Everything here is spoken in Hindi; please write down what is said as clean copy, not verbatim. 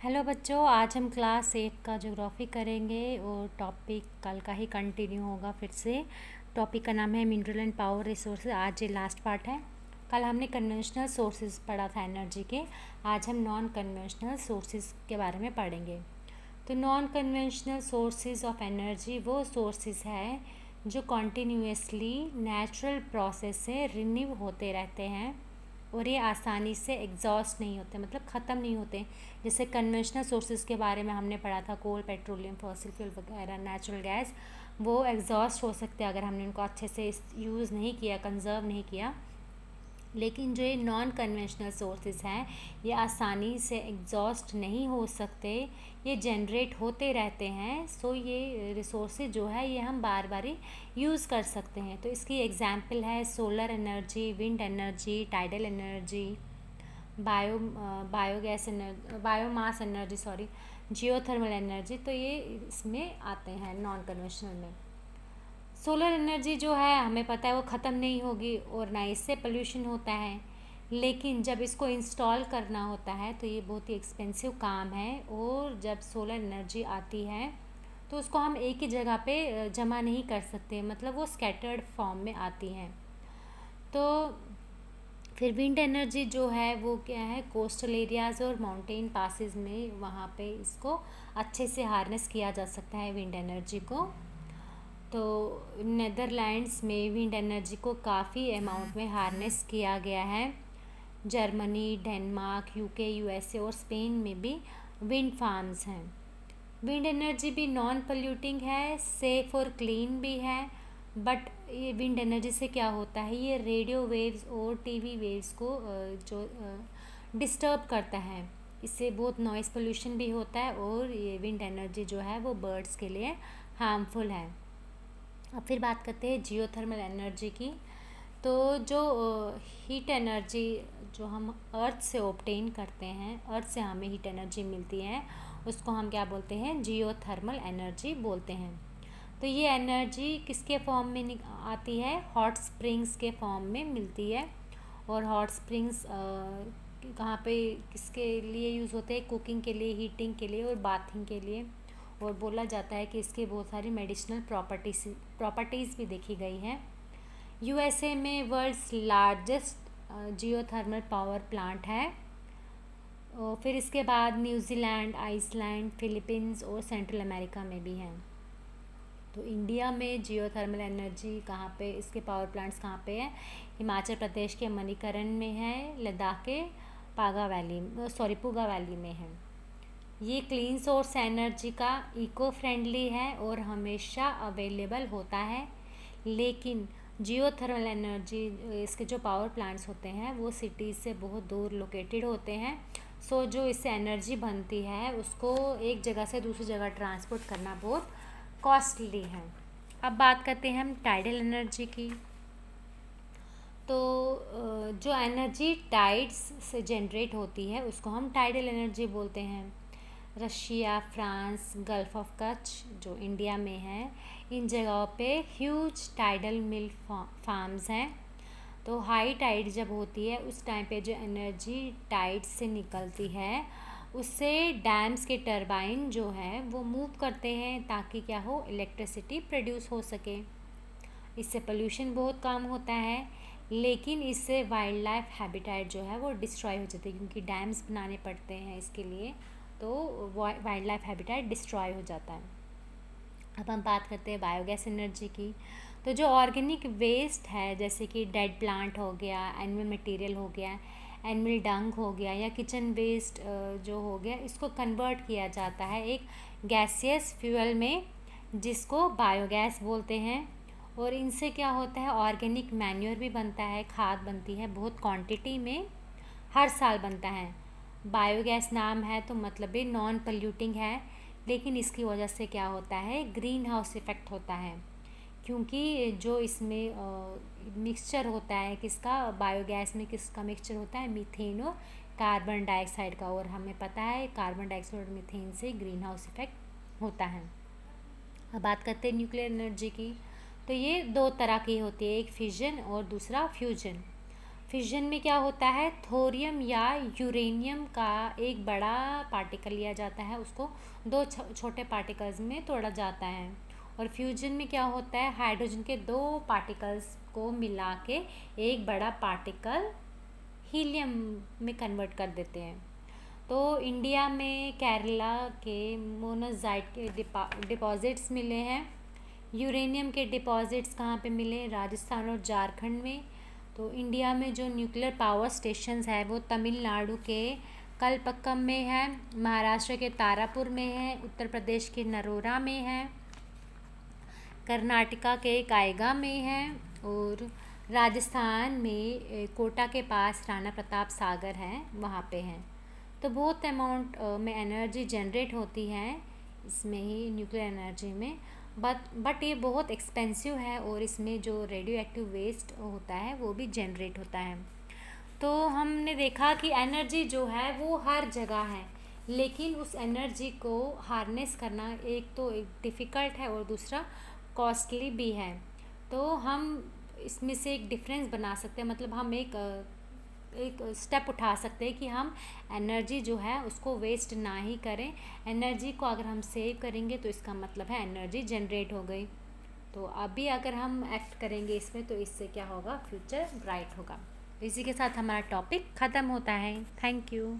हेलो बच्चों, आज हम क्लास 8 का ज्योग्राफी करेंगे और टॉपिक कल का ही कंटिन्यू होगा फिर से। टॉपिक का नाम है मिनरल एंड पावर रिसोर्सेज। आज ये लास्ट पार्ट है। कल हमने कन्वेंशनल सोर्सेज पढ़ा था एनर्जी के। आज हम नॉन कन्वेंशनल सोर्सेज के बारे में पढ़ेंगे। तो non conventional sources of energy वो सोर्सेज है जो कॉन्टीन्यूसली नेचुरल प्रोसेस से रिन्यू होते रहते हैं और ये आसानी से एग्जॉस्ट नहीं होते, मतलब ख़त्म नहीं होते। जैसे कन्वेंशनल सोर्सेज के बारे में हमने पढ़ा था, कोल, पेट्रोलियम, फॉसिल फ्यूल वगैरह, नेचुरल गैस, वो एग्जॉस्ट हो सकते हैं अगर हमने उनको अच्छे से यूज़ नहीं किया, कंजर्व नहीं किया। लेकिन जो ये नॉन कन्वेंशनल सोर्सेज हैं ये आसानी से एग्जॉस्ट नहीं हो सकते, ये जनरेट होते रहते हैं। सो ये रिसोर्सेज जो है ये हम बार बार ही यूज़ कर सकते हैं। तो इसकी एग्जांपल है solar energy, wind energy, tidal energy, biogas energy, biomass energy, sorry, geothermal energy. तो ये इसमें आते हैं नॉन कन्वेंशनल में। सोलर एनर्जी जो है हमें पता है वो ख़त्म नहीं होगी और ना इससे पोल्यूशन होता है, लेकिन जब इसको इंस्टॉल करना होता है तो ये बहुत ही एक्सपेंसिव काम है। और जब सोलर एनर्जी आती है तो उसको हम एक ही जगह पे जमा नहीं कर सकते, मतलब वो स्कैटर्ड फॉर्म में आती हैं। तो फिर विंड एनर्जी जो है वो क्या है, कोस्टल एरियाज़ और माउंटेन पासेस में वहाँ पे इसको अच्छे से हार्नेस किया जा सकता है विंड एनर्जी को। तो नेदरलैंड्स में विंड एनर्जी को काफ़ी अमाउंट में हार्नेस किया गया है। जर्मनी, डेनमार्क, यूके, यूएसए और स्पेन में भी विंड फार्म्स हैं। विंड एनर्जी भी नॉन पोल्यूटिंग है, सेफ़ और क्लीन भी है। बट ये विंड एनर्जी से क्या होता है, ये रेडियो वेव्स और टीवी वेव्स को जो डिस्टर्ब करता है। इससे बहुत नॉइज़ पोल्यूशन भी होता है और ये विंड एनर्जी जो है वो बर्ड्स के लिए हार्मफुल है। अब फिर बात करते हैं जियोथर्मल एनर्जी की। तो जो हीट एनर्जी जो हम अर्थ से ऑब्टेन करते हैं, अर्थ से हमें हीट एनर्जी मिलती है, उसको हम क्या बोलते हैं, जियोथर्मल एनर्जी बोलते हैं। तो ये एनर्जी किसके फॉर्म में आती है, हॉट स्प्रिंग्स के फॉर्म में मिलती है। और हॉट स्प्रिंग्स कहाँ पे किसके लिए यूज़ होते हैं, कुकिंग के लिए, हीटिंग के लिए और बाथिंग के लिए। और बोला जाता है कि इसके बहुत सारी मेडिसिनल प्रॉपर्टीज़ भी देखी गई हैं। यूएसए में world's largest geothermal power plant है। और फिर इसके बाद न्यूजीलैंड, आइसलैंड, फिलीपींस और सेंट्रल अमेरिका में भी हैं। तो इंडिया में जियोथर्मल एनर्जी कहाँ पे, इसके पावर प्लांट्स कहाँ पे हैं, हिमाचल प्रदेश के मणिकरण में है, लद्दाख के पूगा वैली में है। ये क्लीन सोर्स एनर्जी का इको फ्रेंडली है और हमेशा अवेलेबल होता है। लेकिन जियोथर्मल एनर्जी, इसके जो पावर प्लांट्स होते हैं वो सिटीज़ से बहुत दूर लोकेटेड होते हैं। सो जो इससे एनर्जी बनती है उसको एक जगह से दूसरी जगह ट्रांसपोर्ट करना बहुत कॉस्टली है। अब बात करते हैं हम टाइडल एनर्जी की। तो जो एनर्जी टाइड्स से जनरेट होती है उसको हम टाइडल एनर्जी बोलते हैं। Russia, France, gulf of Kutch जो इंडिया में है, इन जगहों पे ह्यूज टाइडल मिल फार्म्स हैं। तो हाई टाइड जब होती है उस टाइम पे जो एनर्जी टाइड से निकलती है उससे डैम्स के टरबाइन जो है वो मूव करते हैं ताकि क्या हो, इलेक्ट्रिसिटी प्रोड्यूस हो सके। इससे पोल्यूशन बहुत कम होता है, लेकिन इससे वाइल्ड लाइफ हैबिटेट जो है वो डिस्ट्रॉय हो जाती है, क्योंकि डैम्स बनाने पड़ते हैं इसके लिए। तो वाइल्ड लाइफ हैबिटेट डिस्ट्रॉय हो जाता है। अब हम बात करते हैं बायोगैस एनर्जी की। तो जो ऑर्गेनिक वेस्ट है, जैसे कि डेड प्लांट हो गया, एनिमल मटेरियल हो गया, एनिमल डंग हो गया या किचन वेस्ट जो हो गया, इसको कन्वर्ट किया जाता है एक गैसियस फ्यूल में जिसको बायोगैस बोलते हैं। और इनसे क्या होता है, ऑर्गेनिक मैन्योर भी बनता है, खाद बनती है बहुत क्वांटिटी में, हर साल बनता है। बायोगैस नाम है तो मतलब ये नॉन पोल्यूटिंग है, लेकिन इसकी वजह से क्या होता है, ग्रीन हाउस इफ़ेक्ट होता है। क्योंकि जो इसमें मिक्सचर होता है, किसका, बायोगैस में किसका मिक्सचर होता है, मीथेन और कार्बन डाइऑक्साइड का। और हमें पता है कार्बन डाइऑक्साइड और मीथेन से ग्रीन हाउस इफ़ेक्ट होता है। अब बात करते हैं न्यूक्लियर एनर्जी की। तो ये दो तरह की होती है, एक फिजन और दूसरा फ्यूजन। फिजन में क्या होता है, थोरियम या यूरेनियम का एक बड़ा पार्टिकल लिया जाता है, उसको दो छोटे पार्टिकल्स में तोड़ा जाता है। और फ्यूजन में क्या होता है, हाइड्रोजन के दो पार्टिकल्स को मिला के एक बड़ा पार्टिकल हीलियम में कन्वर्ट कर देते हैं। तो इंडिया में केरला के मोनाजाइट के डिपॉजिट्स मिले हैं। यूरेनियम के डिपॉजिट्स कहाँ पे मिले, राजस्थान और झारखंड में। तो इंडिया में जो न्यूक्लियर पावर स्टेशंस है वो तमिलनाडु के कलपक्कम में है, महाराष्ट्र के तारापुर में है, उत्तर प्रदेश के नरोरा में है, कर्नाटका के कायगा में है, और राजस्थान में कोटा के पास राणा प्रताप सागर है, वहाँ पे हैं। तो बहुत अमाउंट में एनर्जी जनरेट होती है इसमें ही, न्यूक्लियर एनर्जी में। बट ये बहुत एक्सपेंसिव है, और इसमें जो रेडियो एक्टिव वेस्ट होता है वो भी जनरेट होता है। तो हमने देखा कि एनर्जी जो है वो हर जगह है, लेकिन उस एनर्जी को हार्नेस करना एक तो एक डिफ़िकल्ट है और दूसरा कॉस्टली भी है। तो हम इसमें से एक डिफरेंस बना सकते हैं, मतलब हम एक स्टेप उठा सकते हैं कि हम एनर्जी जो है उसको वेस्ट ना ही करें। एनर्जी को अगर हम सेव करेंगे तो इसका मतलब है एनर्जी जनरेट हो गई। तो अभी अगर हम एक्ट करेंगे इसमें तो इससे क्या होगा, फ्यूचर ब्राइट होगा। इसी के साथ हमारा टॉपिक ख़त्म होता है। Thank you.